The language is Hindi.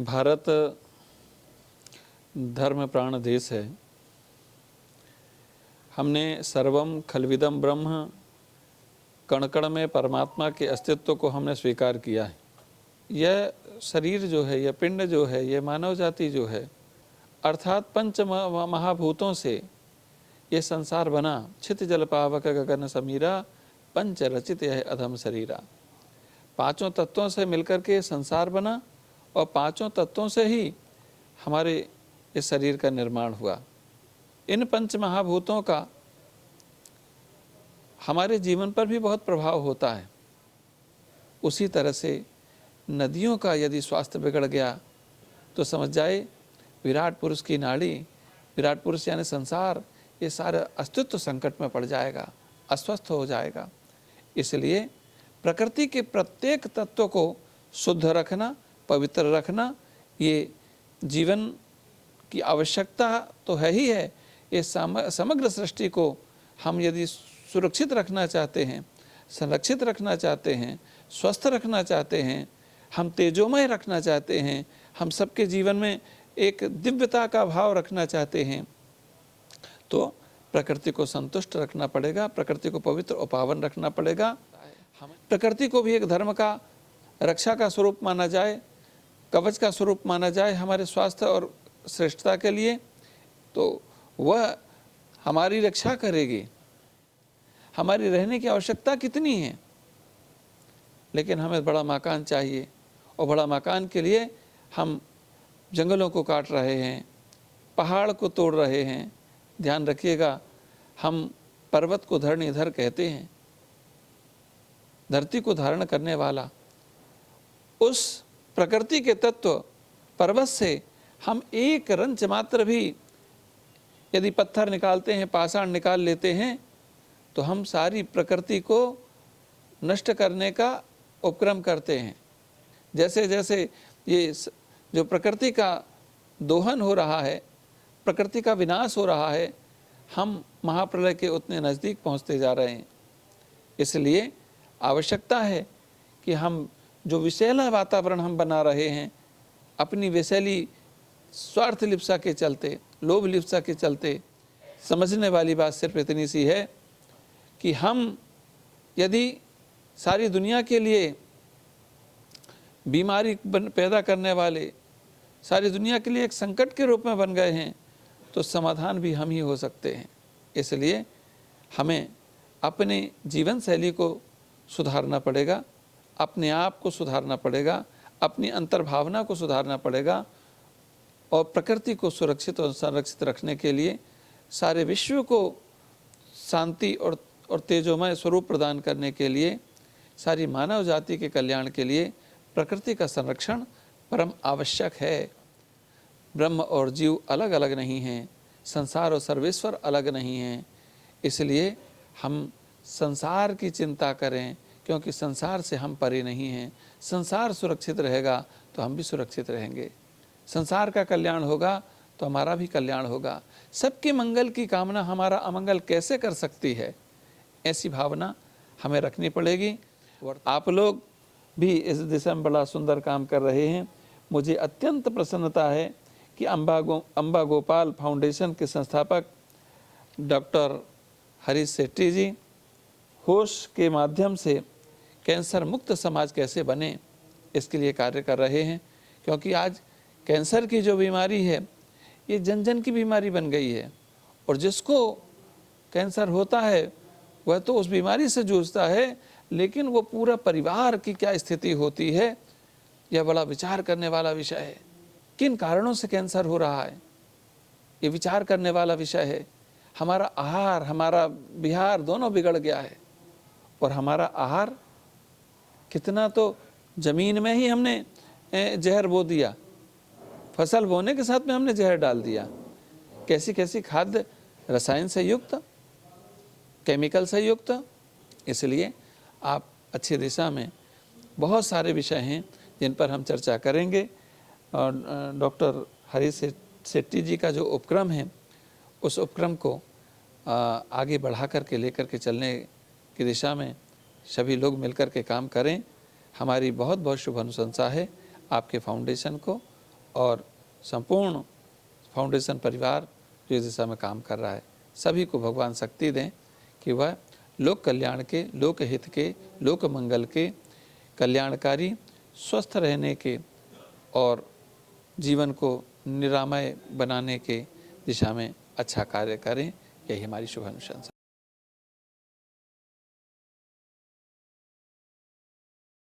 भारत धर्म प्राण देश है। हमने सर्वम खलविदम ब्रह्म, कण कण में परमात्मा के अस्तित्व को हमने स्वीकार किया है। यह शरीर जो है, यह पिंड जो है, यह मानव जाति जो है, अर्थात पंच महाभूतों से ये संसार बना। छित जल पावक गगन समीरा, पंच रचित यह अधम शरीरा। पांचों तत्वों से मिलकर के संसार बना और पांचों तत्वों से ही हमारे इस शरीर का निर्माण हुआ। इन पंच महाभूतों का हमारे जीवन पर भी बहुत प्रभाव होता है। उसी तरह से नदियों का यदि स्वास्थ्य बिगड़ गया तो समझ जाए विराट पुरुष की नाड़ी, विराट पुरुष यानी संसार, ये सारा अस्तित्व संकट में पड़ जाएगा, अस्वस्थ हो जाएगा। इसलिए प्रकृति के प्रत्येक तत्व को शुद्ध रखना, पवित्र रखना, ये जीवन की आवश्यकता तो है ही है। ये समग्र सृष्टि को हम यदि सुरक्षित रखना चाहते हैं, संरक्षित रखना चाहते हैं, स्वस्थ रखना चाहते हैं, हम तेजोमय रखना चाहते हैं, हम सबके जीवन में एक दिव्यता का भाव रखना चाहते हैं, तो प्रकृति को संतुष्ट रखना पड़ेगा, प्रकृति को पवित्र और पावन रखना पड़ेगा। प्रकृति को भी एक धर्म का रक्षा का स्वरूप माना जाए, कवच का स्वरूप माना जाए हमारे स्वास्थ्य और श्रेष्ठता के लिए, तो वह हमारी रक्षा करेगी। हमारी रहने की आवश्यकता कितनी है, लेकिन हमें बड़ा मकान चाहिए और बड़ा मकान के लिए हम जंगलों को काट रहे हैं, पहाड़ को तोड़ रहे हैं। ध्यान रखिएगा, हम पर्वत को धरणीधर कहते हैं, धरती को धारण करने वाला। उस प्रकृति के तत्व पर्वत से हम एक रंच मात्र भी यदि पत्थर निकालते हैं, पाषाण निकाल लेते हैं, तो हम सारी प्रकृति को नष्ट करने का उपक्रम करते हैं। जैसे जैसे ये जो प्रकृति का दोहन हो रहा है, प्रकृति का विनाश हो रहा है, हम महाप्रलय के उतने नज़दीक पहुंचते जा रहे हैं। इसलिए आवश्यकता है कि हम जो विषैला वातावरण हम बना रहे हैं, अपनी विषैली स्वार्थ लिप्सा के चलते, लोभ लिप्सा के चलते, समझने वाली बात सिर्फ इतनी सी है कि हम यदि सारी दुनिया के लिए बीमारी पैदा करने वाले, सारी दुनिया के लिए एक संकट के रूप में बन गए हैं, तो समाधान भी हम ही हो सकते हैं। इसलिए हमें अपने जीवन शैली को सुधारना पड़ेगा, अपने आप को सुधारना पड़ेगा, अपनी अंतर्भावना को सुधारना पड़ेगा और प्रकृति को सुरक्षित और संरक्षित रखने के लिए, सारे विश्व को शांति और तेजोमय स्वरूप प्रदान करने के लिए, सारी मानव जाति के कल्याण के लिए प्रकृति का संरक्षण परम आवश्यक है। ब्रह्म और जीव अलग अलग नहीं हैं, संसार और सर्वेश्वर अलग नहीं हैं। इसलिए हम संसार की चिंता करें, क्योंकि संसार से हम परे नहीं हैं। संसार सुरक्षित रहेगा तो हम भी सुरक्षित रहेंगे। संसार का कल्याण होगा तो हमारा भी कल्याण होगा। सबके मंगल की कामना हमारा अमंगल कैसे कर सकती है, ऐसी भावना हमें रखनी पड़ेगी। आप लोग भी इस दिशा में बड़ा सुंदर काम कर रहे हैं। मुझे अत्यंत प्रसन्नता है कि अम्बा गोपाल फाउंडेशन के संस्थापक डॉक्टर हरीश सेट्टी जी होश के माध्यम से कैंसर मुक्त समाज कैसे बने, इसके लिए कार्य कर रहे हैं। क्योंकि आज कैंसर की जो बीमारी है, ये जन जन की बीमारी बन गई है, और जिसको कैंसर होता है वह तो उस बीमारी से जूझता है, लेकिन वो पूरा परिवार की क्या स्थिति होती है, यह बड़ा विचार करने वाला विषय है। किन कारणों से कैंसर हो रहा है, ये विचार करने वाला विषय है। हमारा आहार, हमारा विहार दोनों बिगड़ गया है, और हमारा आहार कितना तो जमीन में ही हमने जहर बो दिया, फसल बोने के साथ में हमने जहर डाल दिया। कैसी कैसी खाद्य रसायन से युक्त, केमिकल से युक्त। इसलिए आप अच्छी दिशा में, बहुत सारे विषय हैं जिन पर हम चर्चा करेंगे, और डॉक्टर हरीश सेट्टी जी का जो उपक्रम है, उस उपक्रम को आगे बढ़ा करके लेकर के चलने की दिशा में सभी लोग मिलकर के काम करें। हमारी बहुत बहुत शुभ अनुशंसा है आपके फाउंडेशन को और संपूर्ण फाउंडेशन परिवार जो इस दिशा में काम कर रहा है, सभी को भगवान शक्ति दें कि वह लोक कल्याण के, लोक हित के, लोक मंगल के, कल्याणकारी, स्वस्थ रहने के और जीवन को निरामय बनाने के दिशा में अच्छा कार्य करें। यही हमारी शुभ अनुशंसा।